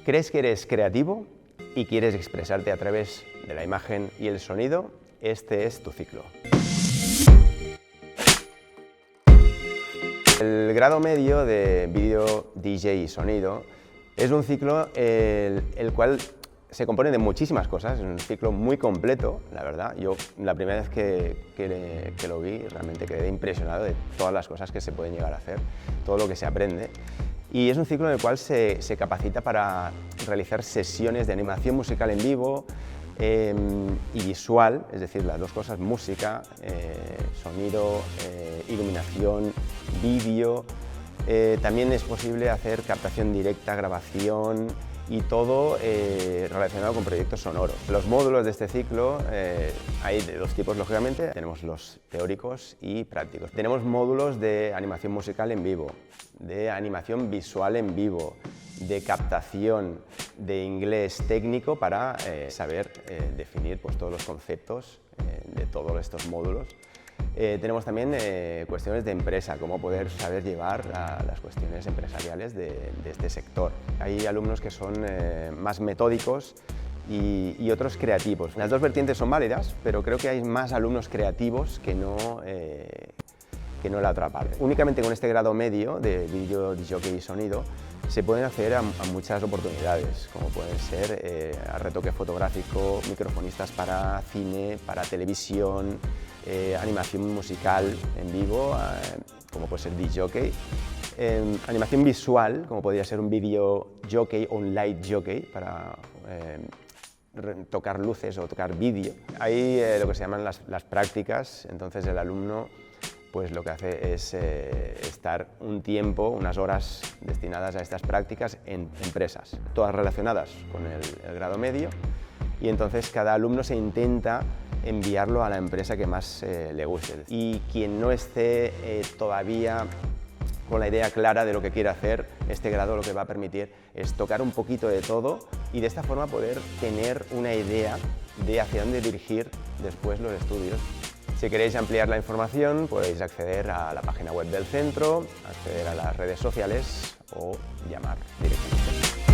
¿Crees que eres creativo y quieres expresarte a través de la imagen y el sonido? Este es tu ciclo. El grado medio de vídeo, DJ y sonido es un ciclo el cual se compone de muchísimas cosas, es un ciclo muy completo, la verdad. Yo la primera vez que lo vi realmente quedé impresionado de todas las cosas que se pueden llegar a hacer, todo lo que se aprende. Y es un ciclo en el cual se capacita para realizar sesiones de animación musical en vivo y visual, es decir, las dos cosas, música, sonido, iluminación, vídeo. También es posible hacer captación directa, grabación y todo relacionado con proyectos sonoros. Los módulos de este ciclo hay de dos tipos, lógicamente. Tenemos los teóricos y prácticos. Tenemos módulos de animación musical en vivo, de animación visual en vivo, de captación, de inglés técnico para saber definir pues, todos los conceptos de todos estos módulos. Tenemos también cuestiones de empresa, cómo poder saber llevar las cuestiones empresariales de este sector. Hay alumnos que son más metódicos y otros creativos. Las dos vertientes son válidas, pero creo que hay más alumnos creativos que no la otra parte. Únicamente con este grado medio de vídeo, jockey y sonido se pueden acceder a muchas oportunidades, como pueden ser a retoque fotográfico, microfonistas para cine, para televisión, animación musical en vivo, como puede ser DJ, animación visual, como podría ser un video jockey o un light jockey para tocar luces o tocar vídeo. Hay lo que se llaman las prácticas, entonces el alumno pues lo que hace es estar un tiempo, unas horas destinadas a estas prácticas en empresas, todas relacionadas con el grado medio, y entonces cada alumno se intenta enviarlo a la empresa que más le guste. Y quien no esté todavía con la idea clara de lo que quiere hacer, este grado lo que va a permitir es tocar un poquito de todo y de esta forma poder tener una idea de hacia dónde dirigir después los estudios. Si queréis ampliar la información, podéis acceder a la página web del centro, acceder a las redes sociales o llamar directamente.